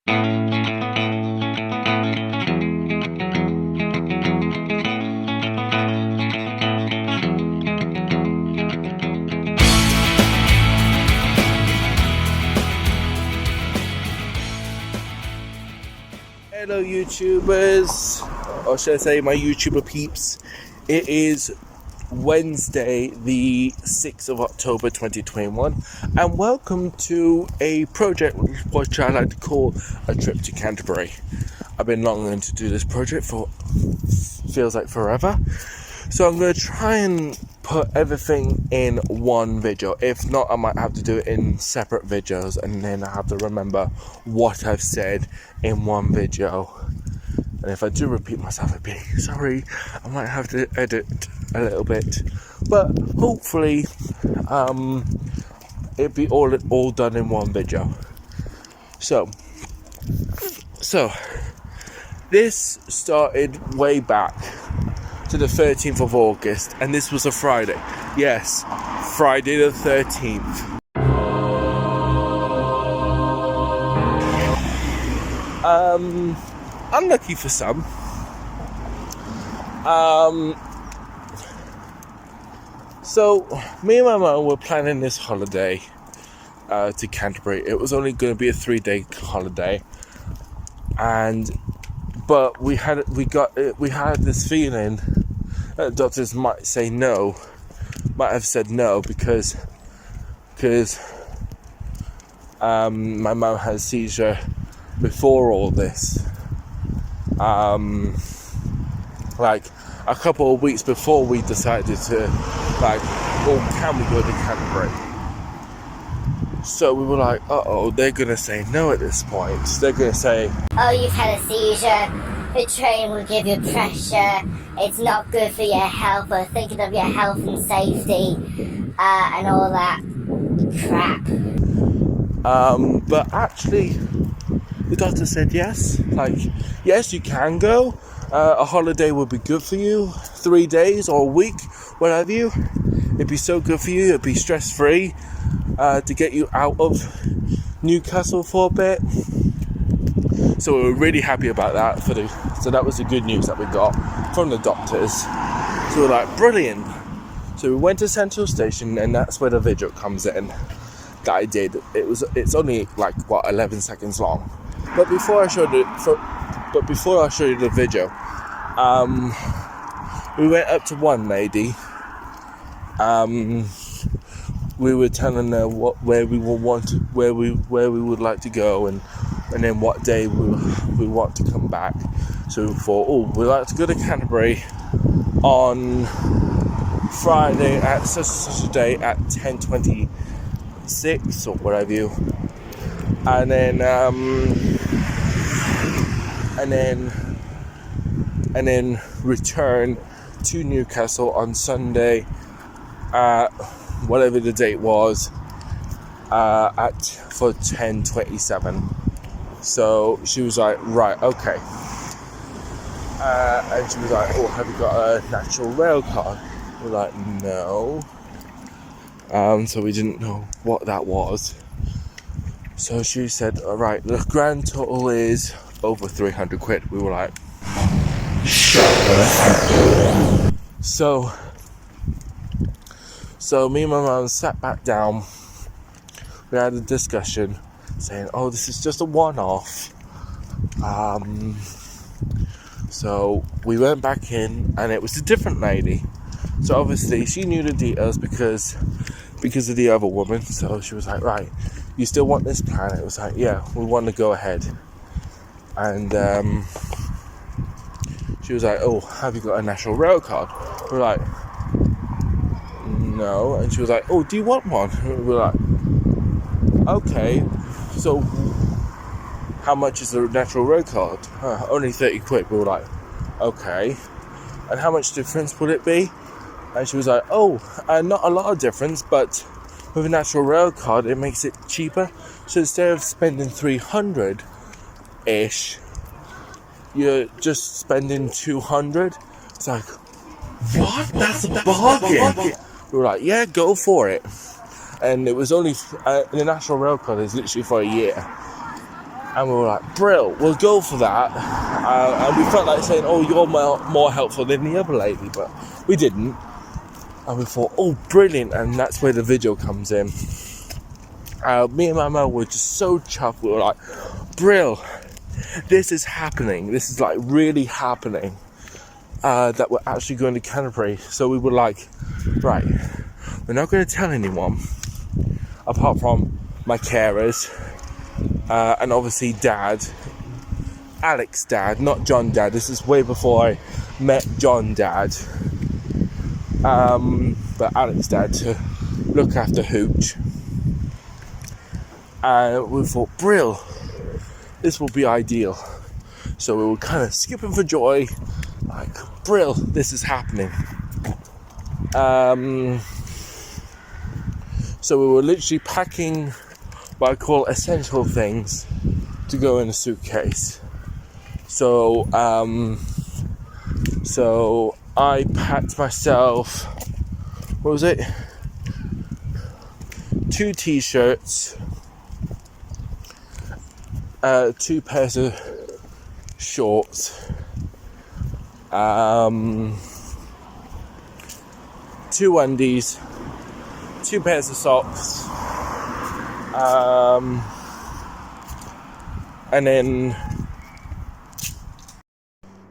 Hello YouTubers, or should I say my YouTuber peeps. It is Wednesday the 6th of October 2021 and welcome to a project which I like to call a trip to Canterbury. I've been longing to do this project for feels like forever, so I'm going to try and put everything in one video. If not, I might have to do it in separate videos and then I have to remember what I've said in one video. And if I do repeat myself a bit, sorry, I might have to edit a little bit. But hopefully, it'll be all done in one video. So this started way back to the 13th of August, and this was a Friday. Yes, Friday the 13th. Unlucky for some. So me and my mum were planning this holiday to Canterbury. It was only going to be a 3-day holiday, but we had this feeling that doctors might have said no because my mum had a seizure before all this. Like a couple of weeks before we decided to can we go to Canterbury? So we were like, they're gonna say no at this point. They're gonna say, oh, you've had a seizure, the train will give you pressure, it's not good for your health, or thinking of your health and safety, and all that crap. But actually, the doctor said yes. Yes, you can go. A holiday would be good for you. 3 days or a week, whatever you. It'd be so good for you. It'd be stress-free to get you out of Newcastle for a bit. So we were really happy about that. So that was the good news that we got from the doctors. So we're like, brilliant. So we went to Central Station, and that's where the video comes in. That I did. It's only 11 seconds long. But before I showed you the video, we went up to one lady. We were telling her where we would like to go, and then what day we want to come back. So we thought, we'd like to go to Canterbury on Friday at such a day at 10:26 or whatever. And then return to Newcastle on Sunday at whatever the date was for 10:27. So she was like, right, okay. And she was like, have you got a National Rail card? We're like, no. So we didn't know what that was. So she said, all right, the grand total is over 300 quid. We were like, shut up. So me and my mum sat back down. We had a discussion saying, this is just a one-off. So we went back in, and it was a different lady. So obviously she knew the details because of the other woman. So she was like, right, you still want this plan? It was like, yeah, we want to go ahead. And she was like, have you got a National Rail card? We're like, no. And she was like, do you want one? We're like, okay, so how much is the National Rail card? Only 30 quid. We were like, okay, and how much difference would it be? And she was like, not a lot of difference, but with a National Rail card it makes it cheaper. So instead of spending 300-ish, you're just spending 200. It's like, what? That's a bargain. We were like, yeah, go for it. And it was only the National Rail card is literally for a year. And we were like, Brill, we'll go for that. And we felt like saying, oh, you're more helpful than the other lady, but we didn't. And we thought, oh, brilliant, and that's where the video comes in. Me and my mum were just so chuffed. We were like, Brill, this is happening. This is like really happening. That we're actually going to Canterbury. So we were like, right, we're not going to tell anyone, apart from my carers, and obviously Dad, Alex's dad, not John Dad. This is way before I met John Dad. But Alex's dad to look after Hooch. And we thought, Brill, this will be ideal. So we were kind of skipping for joy, like, Brill, this is happening. So we were literally packing what I call essential things to go in a suitcase. So I packed myself, what was it? 2 t-shirts, 2 pairs of shorts, 2 undies, 2 pairs of socks, and then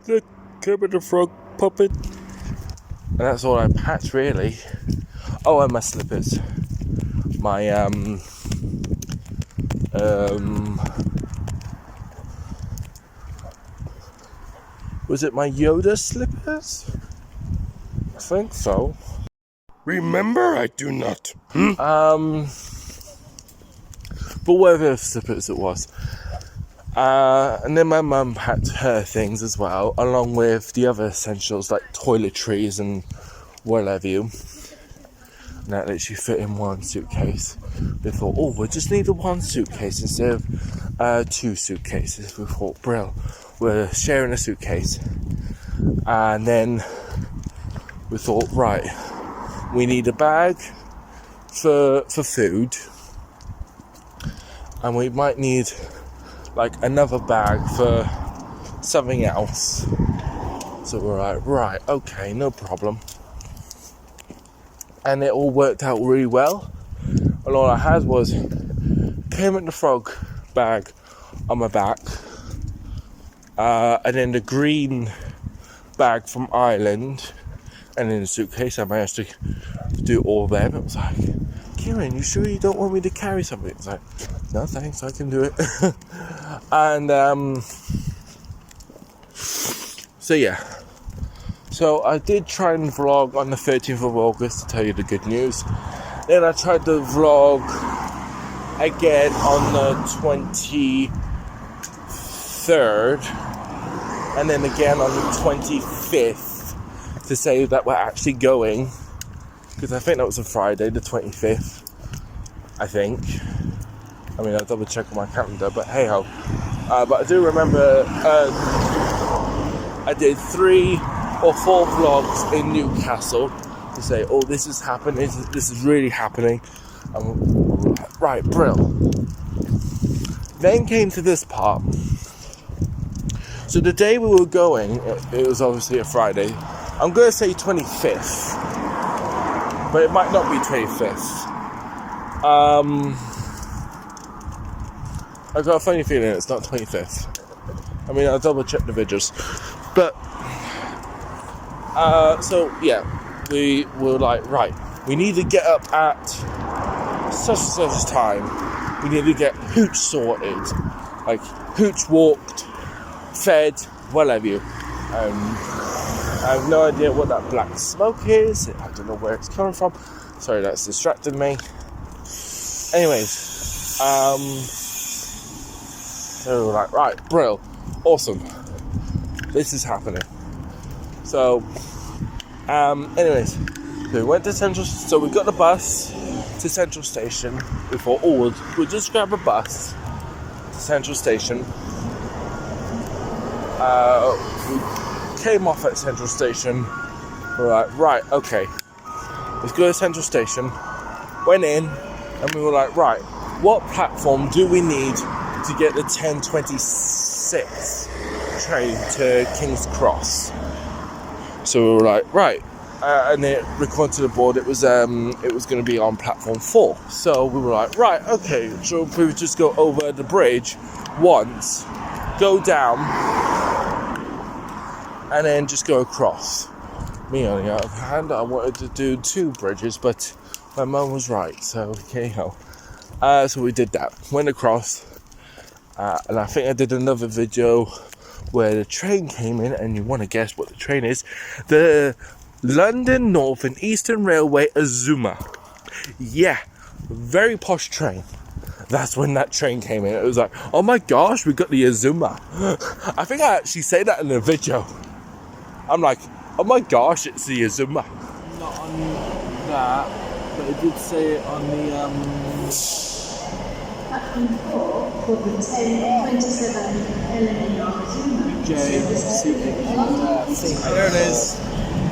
the Kermit the Frog puppet. And that's all I packed, really. Oh, and my slippers. My was it my Yoda slippers? I think so. Remember, I do not. But whatever slippers it was. And then my mum packed her things as well, along with the other essentials like toiletries and whatever you. And that literally fit in 1 suitcase. We thought, oh, we just need 1 suitcase instead of 2 suitcases. We thought, Brill, we're sharing a suitcase. And then we thought, right, we need a bag for food. And we might need like another bag for something else. So we're like, right, okay, no problem. And it all worked out really well. And all I had was Kermit the Frog bag on my back, and then the green bag from Ireland, and in the suitcase I managed to do all of them. It was like, Kieran, you sure you don't want me to carry something? It's like, no thanks, I can do it. And so yeah, so I did try and vlog on the 13th of August to tell you the good news. Then I tried to vlog again on the 23rd, and then again on the 25th to say that we're actually going, because I think that was a Friday, the 25th, I think. I mean, I'll double check on my calendar, but hey ho. But I do remember I did 3 or 4 vlogs in Newcastle to say, oh, this is happening, this is really happening. Right, Brill. Then came to this part. So the day we were going, it was obviously a Friday. I'm going to say 25th, but it might not be 25th. I've got a funny feeling it's not 25th. I mean, I'll double check the videos. But, so, yeah, we were like, right, we need to get up at such and such time. We need to get Hooch sorted. Like, Hooch walked, fed, whatever you. I have no idea what that black smoke is. I don't know where it's coming from. Sorry, that's distracted me. Anyways, so we were like, right, Brill, awesome. This is happening. So, anyways, so we went to Central. So we got the bus to Central Station. We thought, oh, we'll just grab a bus to Central Station. We came off at Central Station. We were like, right, okay, let's go to Central Station. Went in, and we were like, right, what platform do we need to get the 10:26 train to King's Cross. So we were like, right. And it recorded to the board, it was going to be on platform 4. So we were like, right, okay, so we would just go over the bridge once, go down, and then just go across. Me, on the other hand, I wanted to do 2 bridges, but my mum was right, so okay, so we did that, went across, and I think I did another video where the train came in, and you want to guess what the train is? The London Northern Eastern Railway Azuma. Yeah, very posh train. That's when that train came in. It was like, oh my gosh, we got the Azuma. I think I actually say that in the video. I'm like, oh my gosh, it's the Azuma. Not on that, but I did say it on the Platform 4 for the 10:27 J. There it is.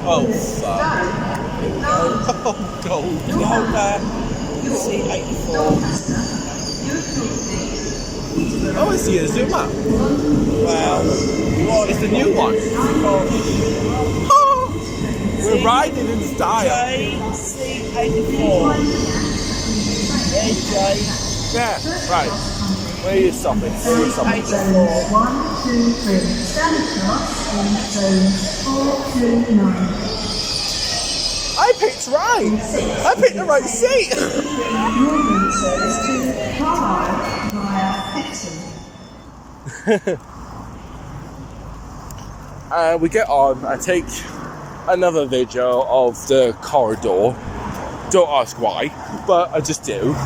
Oh, fuck. Oh, gold. Down there. C84. Oh, it's the Azuma. Well, it's the new one. Oh, we're riding in style. C84. Yeah, right. Where are you stopping? Zones 1, 2, 3. Stand across in zones 4 to 9. I picked right. I picked the right seat. Northern service to Carlisle via Hexham. We get on. I take another video of the corridor. Don't ask why, but I just do.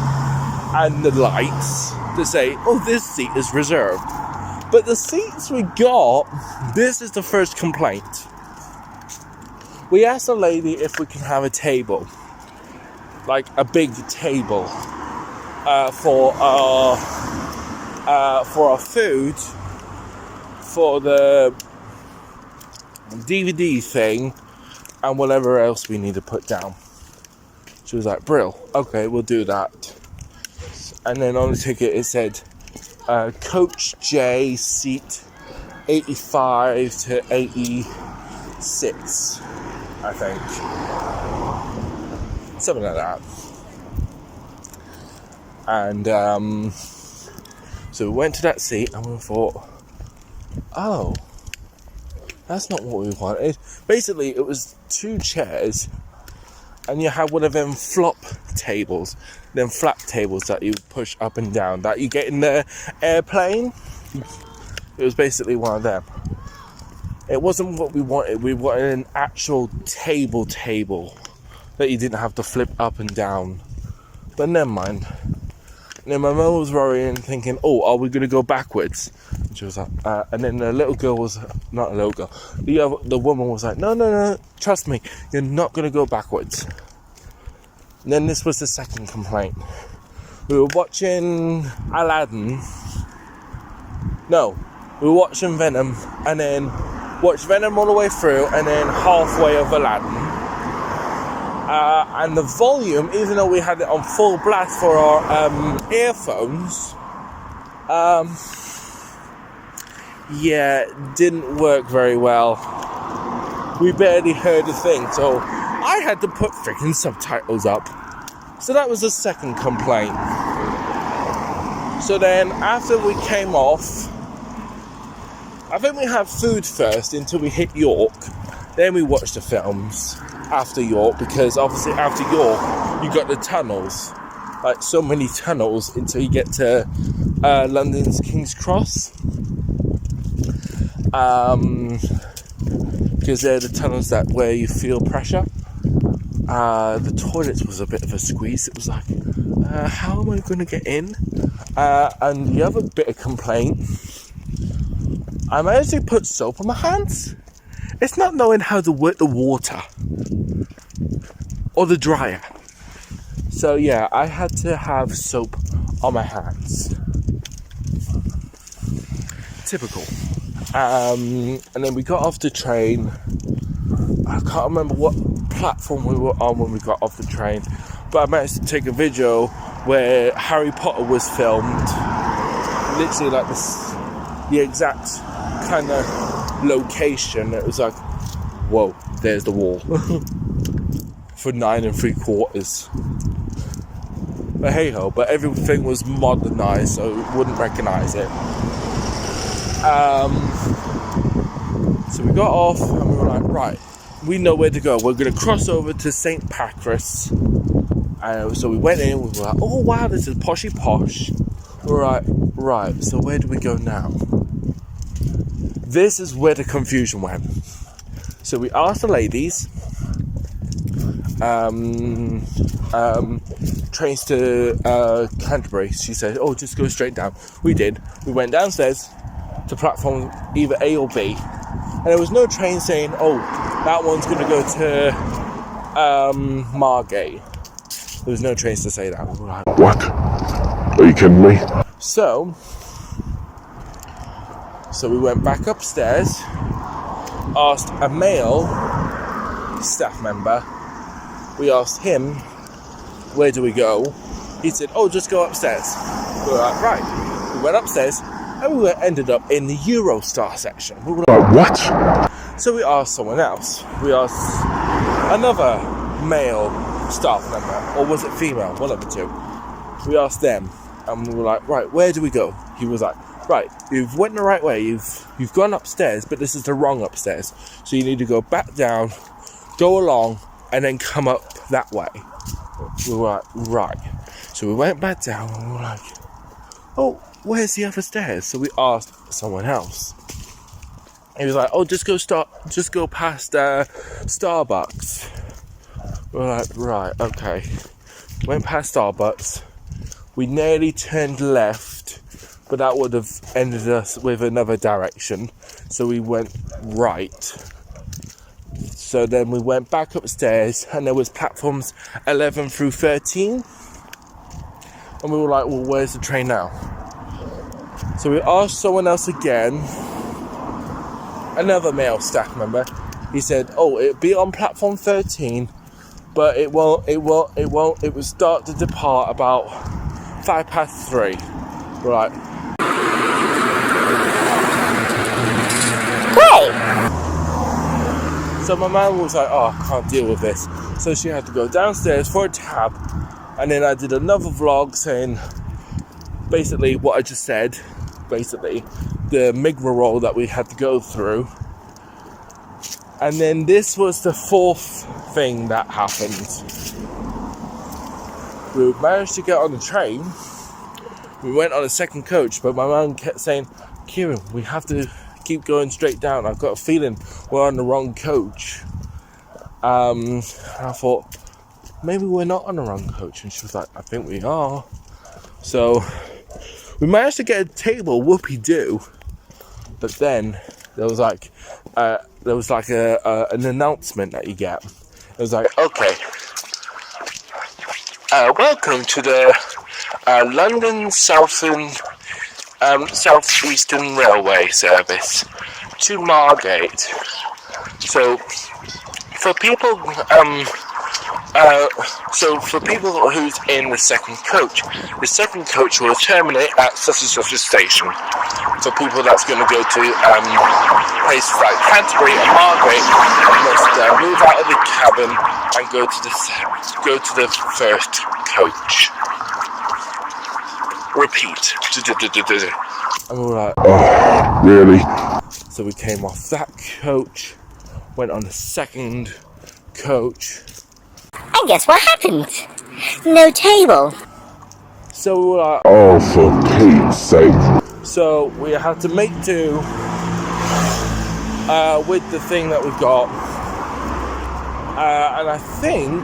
And the lights to say, oh, this seat is reserved. But the seats we got, this is the first complaint. We asked the lady if we can have a table, like a big table, for our food, for the DVD thing, and whatever else we need to put down. She was like, Brill, okay, we'll do that. And then on the ticket it said, Coach J, seat 85 to 86, I think. Something like that. And so we went to that seat and we thought, oh, that's not what we wanted. Basically, it was 2 chairs and you had one of them flap tables that you push up and down that you get in the airplane. It was basically one of them. It wasn't what we wanted. We wanted an actual table that you didn't have to flip up and down. But never mind. And then my mum was worrying, thinking, oh, are we going to go backwards? And she was like, and then the little girl was, not a little girl, the woman was like, no, trust me, you're not going to go backwards. And then this was the second complaint. We were watching Aladdin. No, we were watching Venom, and then watched Venom all the way through, and then halfway of Aladdin. And the volume, even though we had it on full blast for our earphones, didn't work very well. We barely heard a thing, so I had to put freaking subtitles up. So that was the second complaint. So then, after we came off, I think we had food first until we hit York. Then we watched the films after York, because obviously after York you got the tunnels, like so many tunnels until you get to London's King's Cross, because they're the tunnels that where you feel pressure. The toilets was a bit of a squeeze. It was like, how am I going to get in? And the other bit of complaint, I managed to put soap on my hands. It's not knowing how to work the water or the dryer. So yeah, I had to have soap on my hands. Typical. And then we got off the train. I can't remember what platform we were on when we got off the train, but I managed to take a video where Harry Potter was filmed literally like the exact kind of location. It was like, whoa, there's the wall for 9 3/4. But hey ho, but everything was modernized, so you wouldn't recognize it. So we got off and we were like, right, we know where to go. We're going to cross over to St. Pancras. So we went in, we were like, oh wow, this is poshy posh. We were like, right, so where do we go now? This is where the confusion went. So we asked the ladies, trains to Canterbury. She said, oh, just go straight down. We did. We went downstairs to platform either A or B. And there was no train saying, oh, that one's going to go to Margate. There was no trains to say that. We were like, What? Are you kidding me? So we went back upstairs, asked a male staff member, we asked him, where do we go? He said, oh, just go upstairs. We were like, right. We went upstairs and we ended up in the Eurostar section. We were like, What? so we asked someone else. We asked another male staff member, or was it female? One of the two. We asked them, and we were like, right, where do we go? He was like, right, you've went the right way, you've gone upstairs, but this is the wrong upstairs. So you need to go back down, go along, and then come up that way. We were like, right. So we went back down, and we were like, oh, where's the other stairs? So we asked someone else. He was like, oh, just go past Starbucks. We were like, right, okay. Went past Starbucks. We nearly turned left, but that would have ended us with another direction. So we went right. So then we went back upstairs, and there was platforms 11 through 13. And we were like, well, where's the train now? So we asked someone else again, another male staff member. He said, oh, it'll be on platform 13, but it will start to depart about 3:05. We're like, Great! so my mum was like, oh, I can't deal with this. So she had to go downstairs for a tab, and then I did another vlog saying basically what I just said, basically the rigmarole that we had to go through. And then this was the fourth thing that happened. We managed to get on the train. We went on a second coach, but my mum kept saying, Kieran, we have to keep going straight down. I've got a feeling we're on the wrong coach. And I thought, maybe we're not on the wrong coach. And she was like, I think we are. So we managed to get a table, whoopee-doo. But then there was like an announcement that you get. It was like, okay, welcome to the London Southeastern Railway service to Margate. So for people who's in the second coach will terminate at such and such a station. For people that's going to go to places like Canterbury and Margate, must move out of the cabin and go to the first coach. Repeat. And we were like, Oh, really? so we came off that coach, went on the second coach. And guess what happened? No table. So we were like, Oh, for Pete's sake. so we had to make do with the thing that we've got. And I think,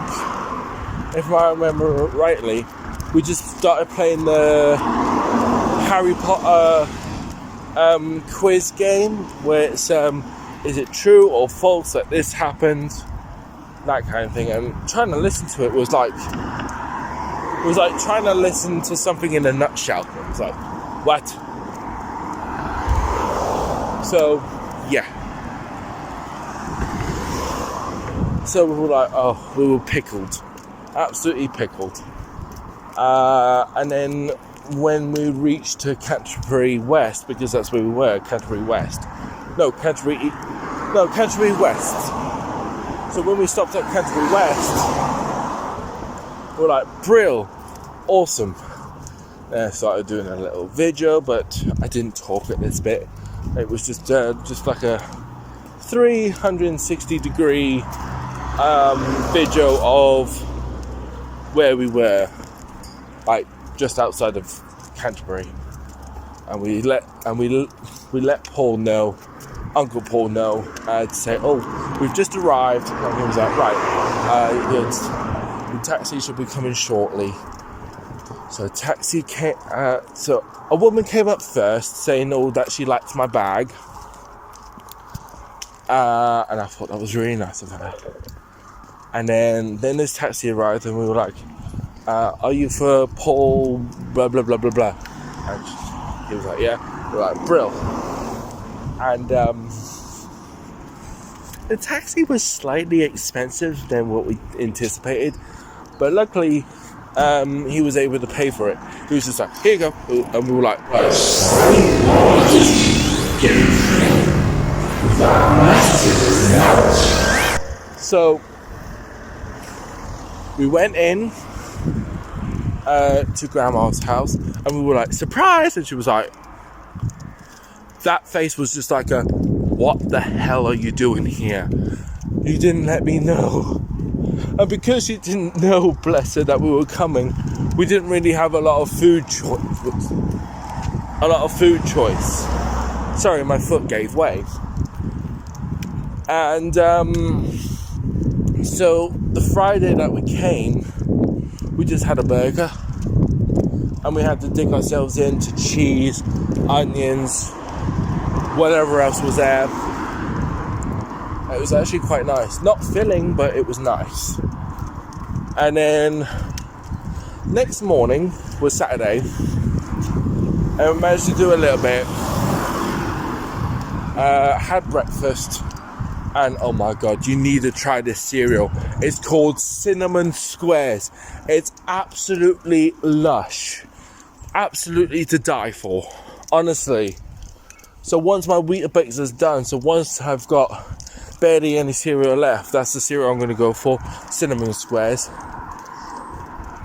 if I remember rightly, we just started playing the Harry Potter quiz game, where it's is it true or false that this happened, that kind of thing. And trying to listen to it was like trying to listen to something in a nutshell. It was like, what? So yeah. So we were like, oh, we were pickled, absolutely pickled. And then when we reached to Canterbury West, because that's where we were, Canterbury West. Canterbury West. So when we stopped at Canterbury West, we're like, brill, awesome. I started doing a little video, but I didn't talk at this bit. It was just like a 360 degree video of where we were, like just outside of Canterbury, and we let Paul know, Uncle Paul know, to say, oh, we've just arrived, and he was like, right, the taxi should be coming shortly. So taxi came. So a woman came up first, saying, "Oh, that she liked my bag," and I thought that was really nice of her. And then this taxi arrived, and we were like, "Are you for Paul? Blah blah blah blah blah." And he was like, "Yeah." We were like, "Brill." And the taxi was slightly expensive than what we anticipated, but luckily. He was able to pay for it. He was just like, here you go. And we were like, right. So we went in to Grandma's house, and we were like, surprise! And she was like, that face was just like a, what the hell are you doing here? You didn't let me know. And because she didn't know, bless her, that we were coming, we didn't really have a lot of food choice. Sorry, my foot gave way. And so the Friday that we came, we just had a burger, and we had to dig ourselves into cheese, onions, whatever else was there. It was actually quite nice. Not filling, but it was nice. And then next morning was Saturday, and we managed to do a little bit. Had breakfast, and oh my god, you need to try this cereal. It's called Cinnamon Squares. It's absolutely lush. Absolutely to die for. Honestly. So once my Weetabix is done, so once I've got barely any cereal left, that's the cereal I'm going to go for, Cinnamon Squares.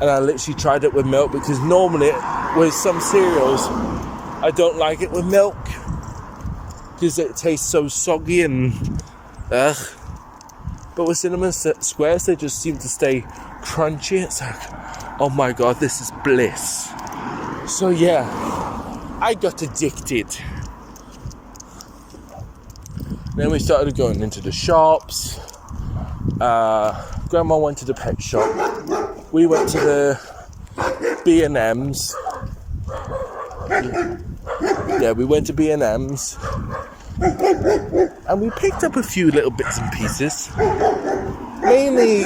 And I literally tried it with milk, because normally with some cereals I don't like it with milk because it tastes so soggy and ugh. But with Cinnamon Squares, they just seem to stay crunchy. It's like, oh my god, this is bliss. So yeah, I got addicted. Then we started going into the shops. Grandma went to the pet shop. We went to the B&M's. Yeah, we went to B&M's. And we picked up a few little bits and pieces. Mainly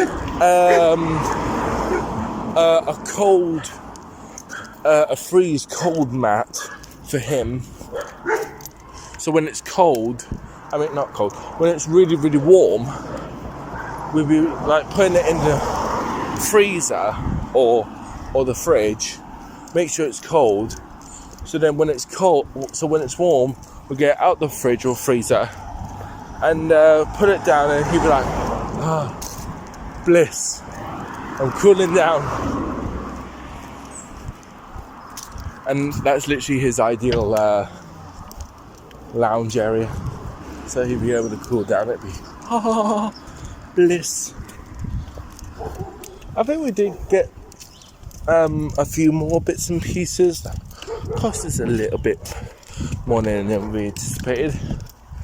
a freeze cold mat for him. So when it's cold, not cold, when it's really, really warm, we'll be like putting it in the freezer or the fridge, make sure it's cold, so then when it's warm, we'll get it out the fridge or freezer and put it down, and he'll be like, bliss, I'm cooling down. And that's literally his ideal lounge area. So he'd be able to cool down. It'd be bliss. I think we did get a few more bits and pieces that cost us a little bit more than we anticipated.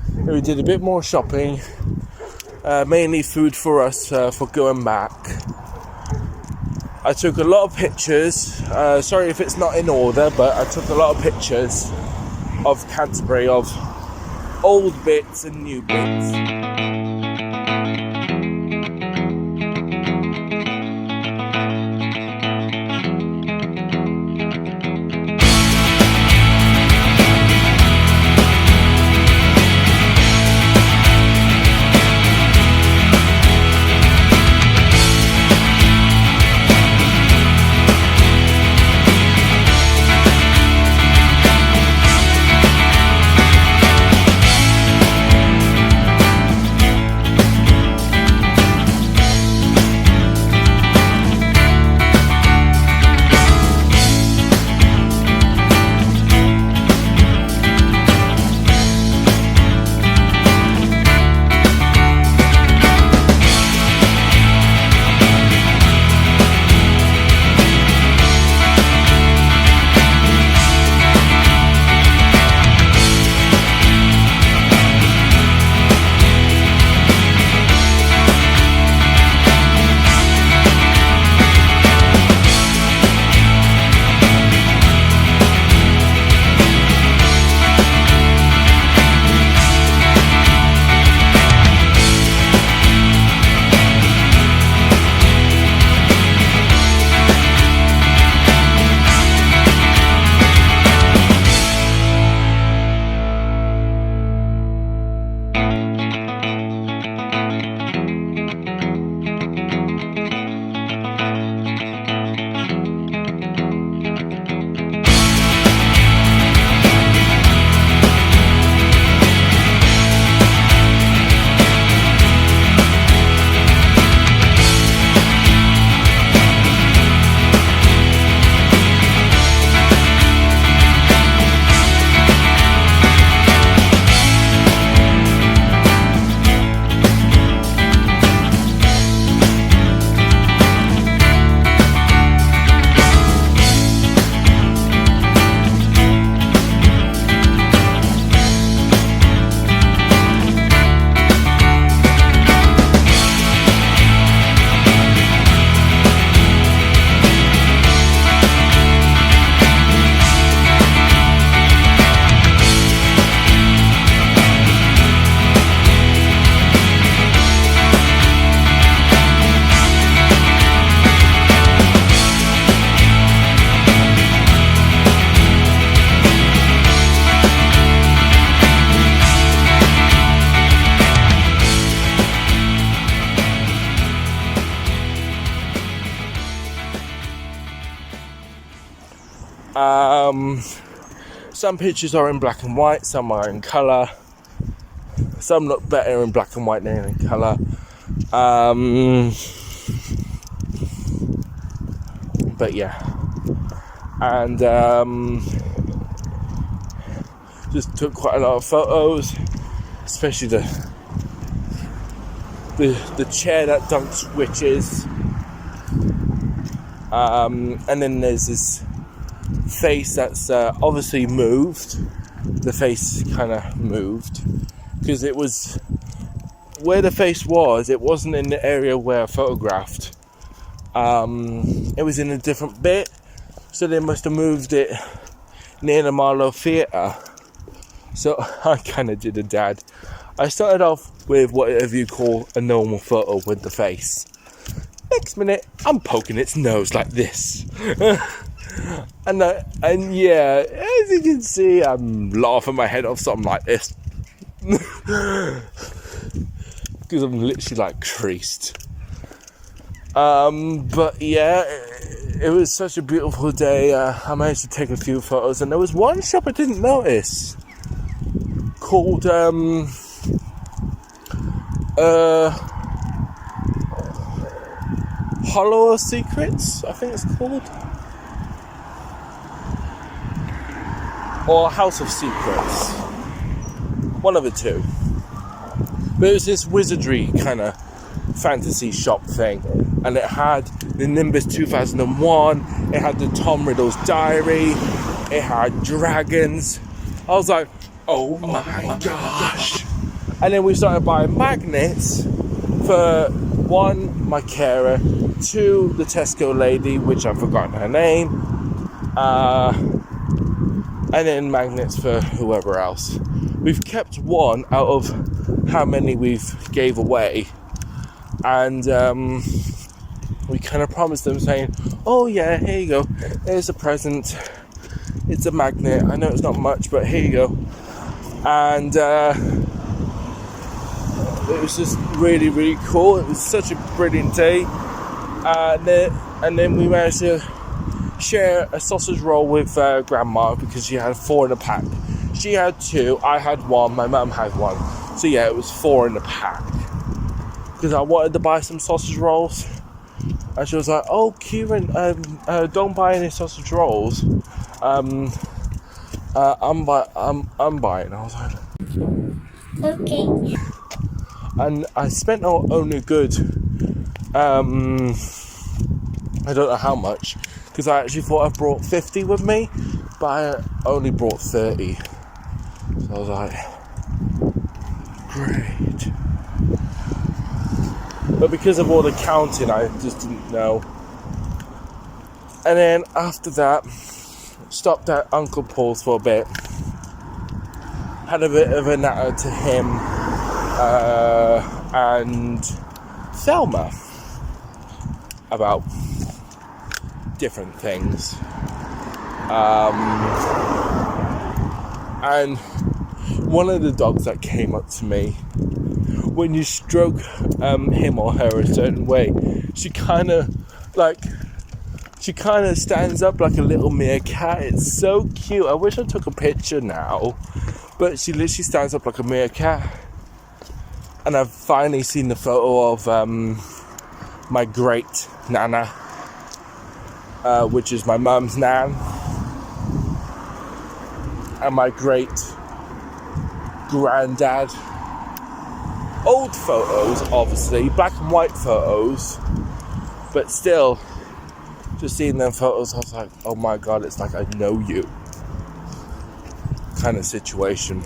And we did a bit more shopping, mainly food for us for going back. I took a lot of pictures. Sorry if it's not in order, but I took a lot of pictures of Canterbury, of old bits and new bits. Some pictures are in black and white, some are in colour. Some look better in black and white than in colour. But yeah. And just took quite a lot of photos, especially the chair that dunks witches. And then there's this face that's obviously moved. The face kind of moved because it was where the face was. It wasn't in the area where I photographed. It was in a different bit, so they must have moved it near the Marlow Theatre. So I kind of did a dad. I started off with whatever you call a normal photo with the face. Next minute, I'm poking its nose like this. and yeah, as you can see, I'm laughing my head off something like this. Because I'm literally like creased. But yeah, it was such a beautiful day. I managed to take a few photos, and there was one shop I didn't notice called Hollow of Secrets, I think it's called, or House of Secrets, one of the two. But it was this wizardry kind of fantasy shop thing, and it had the Nimbus 2001, it had the Tom Riddle's Diary, it had dragons. I was like, oh my gosh. And then we started buying magnets for one, my carer, two, the Tesco lady, which I've forgotten her name, and then magnets for whoever else. We've kept one out of how many we've gave away, and we kind of promised them saying, oh yeah, here you go, here's a present, it's a magnet, I know it's not much, but here you go. And it was just really, really cool. It was such a brilliant day. And then we managed to share a sausage roll with Grandma, because she had 4 in a pack. She had 2, I had 1, my mum had 1. So yeah, it was 4 in a pack. Because I wanted to buy some sausage rolls. And she was like, oh, Kieran, don't buy any sausage rolls. I'm buying. I was like, Okay. and I spent only good, I don't know how much, because I actually thought I brought 50 with me, but I only brought 30. So I was like, great. But because of all the counting, I just didn't know. And then after that, stopped at Uncle Paul's for a bit. Had a bit of a natter to him and Thelma about different things. And one of the dogs that came up to me, when you stroke him or her a certain way, she kind of stands up like a little meerkat. It's so cute. I wish I took a picture now, but she literally stands up like a meerkat. And I've finally seen the photo of my great nana, which is my mum's nan, and my great granddad. Old photos, obviously, black and white photos, but still, just seeing them photos, I was like, oh my god, it's like I know you kind of situation.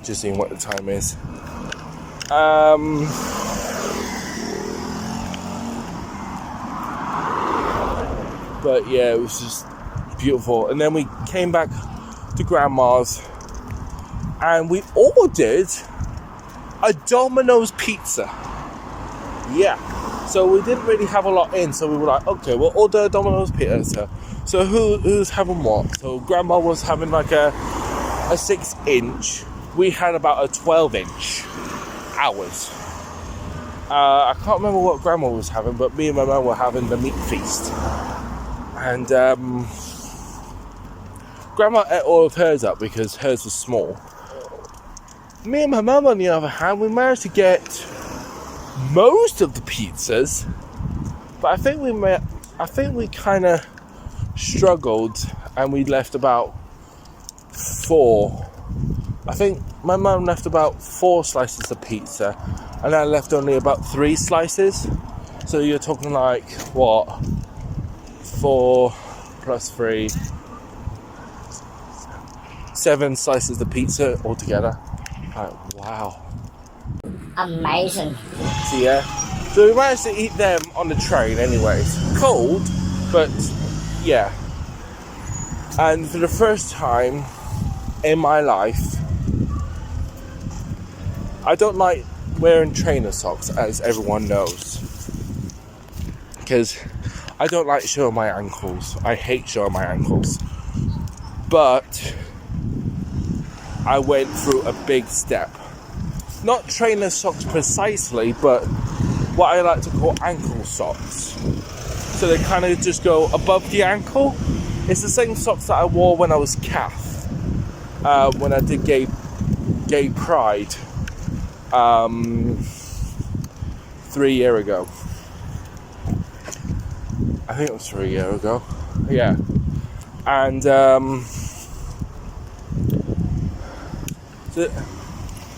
Just seeing what the time is. But yeah, it was just beautiful. And then we came back to Grandma's and we ordered a Domino's pizza. Yeah. So we didn't really have a lot in, so we were like, okay, we'll order a Domino's pizza. So who's having what? So Grandma was having like a 6-inch. We had about a 12-inch. Ours. I can't remember what Grandma was having, but me and my mum were having the meat feast. And Grandma ate all of hers up because hers was small. Me and my mum, on the other hand, we managed to get most of the pizzas, but I think we kind of struggled, and we left about 4. I think my mum left about 4 slices of pizza, and I left only about 3 slices. So you're talking like, what, 4 plus 3, 7 slices of pizza altogether. Like, wow. Amazing. So yeah, so we managed to eat them on the train anyways. Cold, but yeah. And for the first time in my life, I don't like wearing trainer socks, as everyone knows, because I don't like showing my ankles. I hate showing my ankles. But I went through a big step. Not trainer socks precisely, but what I like to call ankle socks. So they kind of just go above the ankle. It's the same socks that I wore when I was calf. When I did gay pride 3 years ago. I think it was 3 years ago. Yeah. And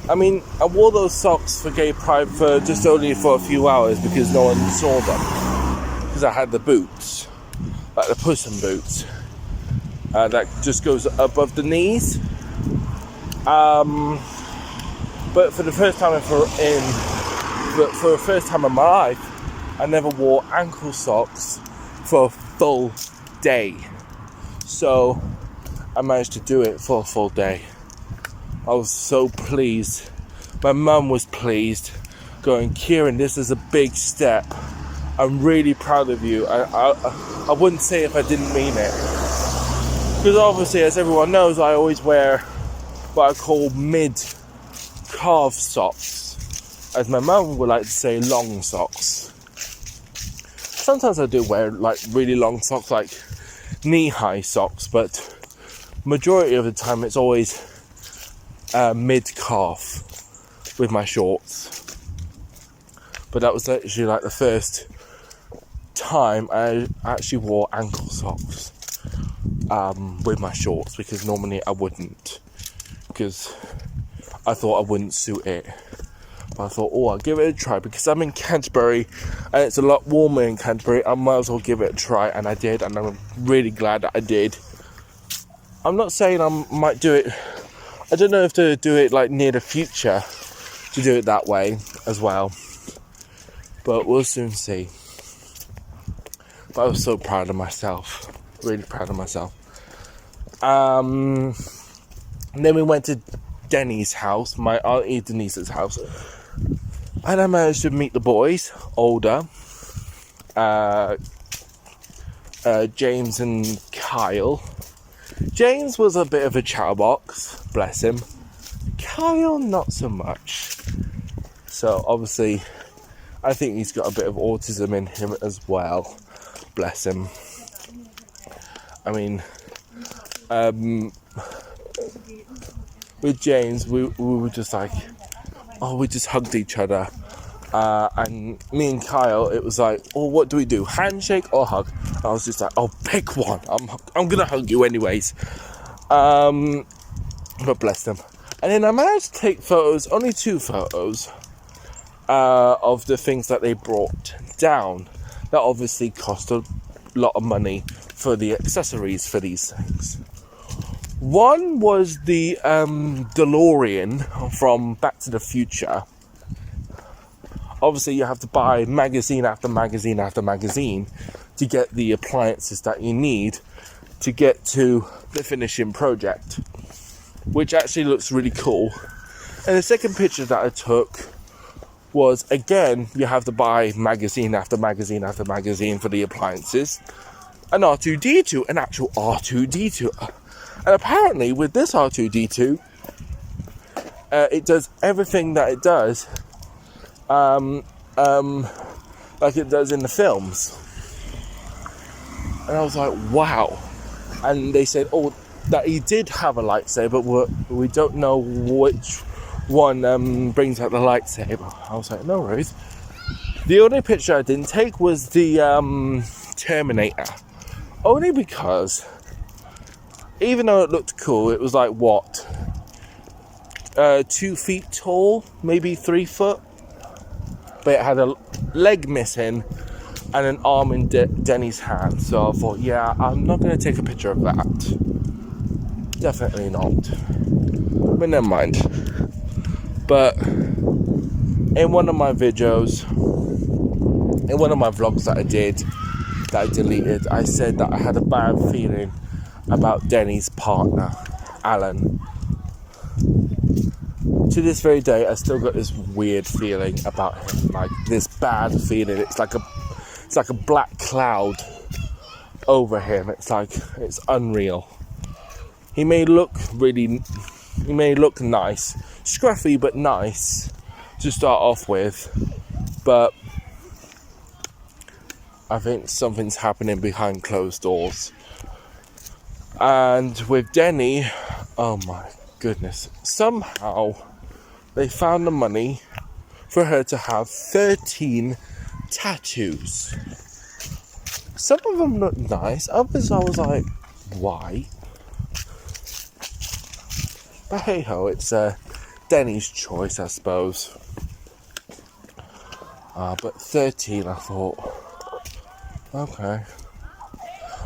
I mean, I wore those socks for gay pride for just only for a few hours because no one saw them. Because I had the boots, like the Puss in Boots, that just goes above the knees. But for the first time for the first time in my life, I never wore ankle socks for a full day. So I managed to do it for a full day. I was so pleased. My mum was pleased, going, Kieran, this is a big step. I'm really proud of you. I wouldn't say if I didn't mean it. Because obviously, as everyone knows, I always wear what I call mid-calf socks. As my mum would like to say, long socks. Sometimes I do wear like really long socks, like knee-high socks, but majority of the time it's always mid-calf with my shorts. But that was actually like the first time I actually wore ankle socks with my shorts, because normally I wouldn't, because I thought I wouldn't suit it. But I thought, I'll give it a try, because I'm in Canterbury and it's a lot warmer in Canterbury. I might as well give it a try, and I did, and I'm really glad that I did. I'm not saying I might do it. I don't know if to do it like near the future, to do it that way as well. But we'll soon see. But I was so proud of myself. Really proud of myself. And then we went to Denny's house, my auntie Denise's house. And I managed to meet the boys, older. James and Kyle. James was a bit of a chatterbox, bless him. Kyle, not so much. So obviously, I think he's got a bit of autism in him as well, bless him. I mean, with James, we were just like, we just hugged each other. And me and Kyle, it was like, what do we do? Handshake or hug? I was just like, pick one. I'm gonna hug you anyways. But bless them. And then I managed to take photos, only 2 photos, of the things that they brought down. That obviously cost a lot of money for the accessories for these things. One was the DeLorean from Back to the Future. Obviously, you have to buy magazine after magazine after magazine to get the appliances that you need to get to the finishing project, which actually looks really cool. And the second picture that I took was, again, you have to buy magazine after magazine after magazine for the appliances. An R2-D2, an actual R2-D2. And apparently, with this R2-D2, it does everything that it does, like it does in the films. And I was like, wow. And they said, that he did have a lightsaber, but we don't know which one brings out the lightsaber. I was like, no worries. The only picture I didn't take was the Terminator. Only because, even though it looked cool, it was like, what? 2 feet tall, maybe 3 foot. But it had a leg missing and an arm in Denny's hand. So I thought, yeah, I'm not going to take a picture of that. Definitely not. But never mind. But in one of my videos, in one of my vlogs that I did, that I deleted, I said that I had a bad feeling about Denny's partner, Alan. To this very day, I still got this weird feeling about him, like this bad feeling. It's like a black cloud over him. It's unreal. He may look nice, scruffy but nice to start off with, but I think something's happening behind closed doors. And with Denny, oh my goodness, somehow they found the money for her to have 13 tattoos. Some of them look nice, others I was like, why? But hey ho, it's Denny's choice, I suppose. But 13, I thought, okay.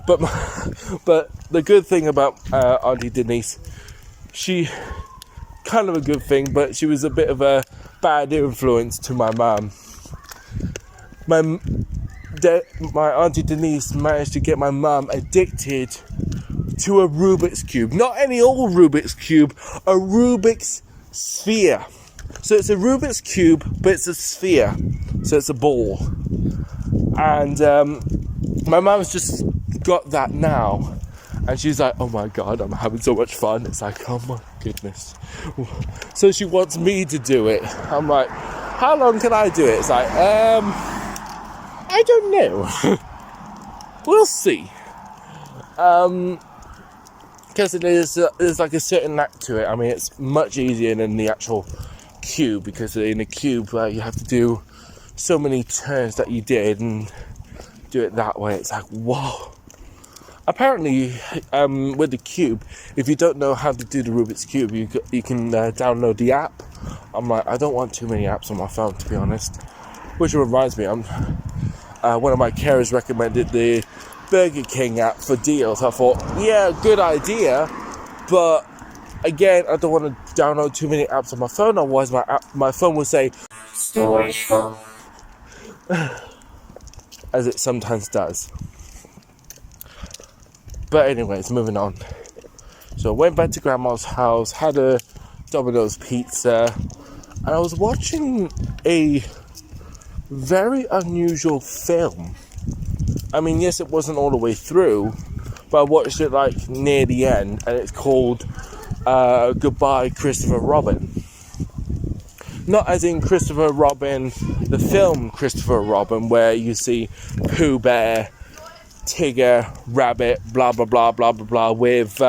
But the good thing about Auntie Denise, she kind of a good thing, but she was a bit of a bad influence to my mum. My Auntie Denise managed to get my mum addicted to a Rubik's Cube. Not any old Rubik's Cube, a Rubik's sphere. So it's a Rubik's Cube, but it's a sphere. So it's a ball. And my mum's just got that now. And she's like, oh my God, I'm having so much fun. It's like, oh my goodness. So she wants me to do it. I'm like, how long can I do it? It's like, I don't know. We'll see. Because there's like a certain knack to it. I mean, it's much easier than the actual cube, because in a cube you have to do so many turns that you did and do it that way. It's like, whoa. Apparently, with the cube, if you don't know how to do the Rubik's Cube, you can download the app. I'm like, I don't want too many apps on my phone, to be honest. Which reminds me, one of my carers recommended the Burger King app for deals. I thought, yeah, good idea, but again, I don't want to download too many apps on my phone, otherwise my phone will say storage full, as it sometimes does. But anyways, moving on. So I went back to Grandma's house, had a Domino's pizza, and I was watching a very unusual film. I mean, yes, it wasn't all the way through, but I watched it like near the end, and it's called Goodbye Christopher Robin. Not as in Christopher Robin, the film Christopher Robin, where you see Pooh Bear, Tigger, Rabbit, blah blah blah blah blah blah, with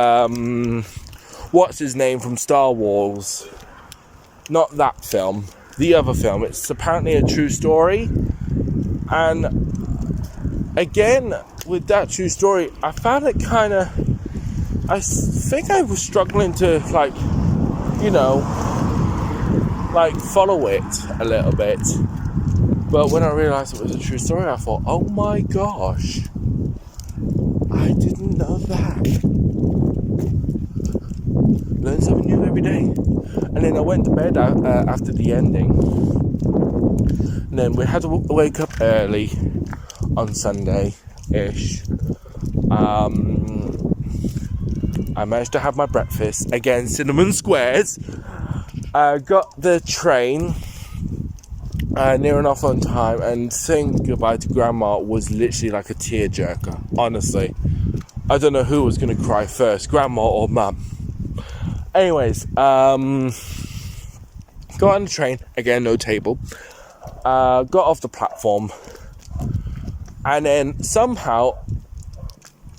what's his name from Star Wars. Not that film, the other film. It's apparently a true story, and again, with that true story, I found it kind of, I think I was struggling to, like, you know, like, follow it a little bit. But when I realised it was a true story, I thought, oh my gosh, I didn't know that. Learn something new every day. And then I went to bed after the ending. And then we had to wake up early on Sunday-ish. I managed to have my breakfast. Again, cinnamon squares. Got the train near enough on time, and saying goodbye to Grandma was literally like a tearjerker. Honestly, I don't know who was going to cry first, Grandma or Mum. Anyways, got on the train. Again, no table. Got off the platform. And then somehow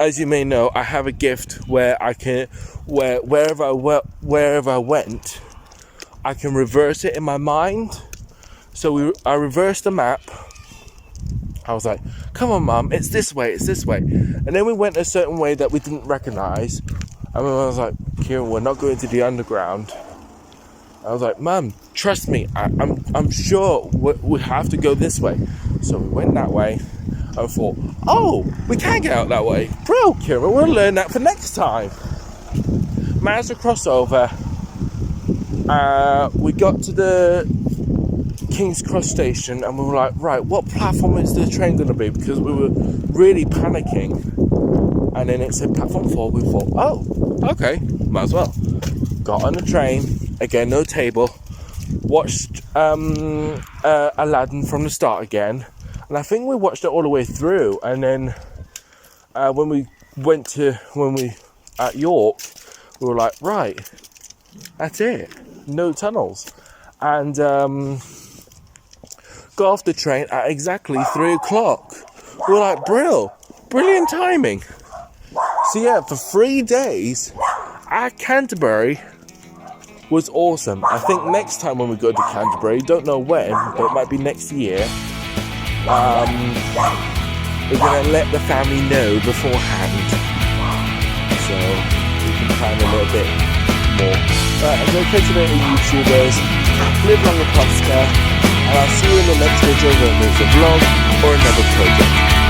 as you may know, I have a gift where I can, wherever I went, I can reverse it in my mind. So I reversed the map. I was like, come on, Mum, it's this way. And then we went a certain way that we didn't recognise. And I was like, Kieran, we're not going to the underground. I was like, Mum, trust me, I'm sure we have to go this way. So we went that way. I thought, oh, we can get out that way. Bro, Kieran, we'll learn that for next time. Managed to cross over. We got to the King's Cross station and we were like, right, what platform is the train going to be? Because we were really panicking. And then it said platform 4. We thought, oh, okay, might as well. Got on the train, again, no table. Watched Aladdin from the start again. And I think we watched it all the way through. And then when we at York, we were like, right, that's it. No tunnels. And got off the train at exactly 3 o'clock. We were like, brilliant timing. So yeah, for 3 days at Canterbury was awesome. I think next time when we go to Canterbury, don't know when, but it might be next year, we're going to let the family know beforehand. So we can plan a little bit more. I'm going to catch you later, YouTubers. Live long and prosper. And I'll see you in the next video, whether it's a vlog or another project.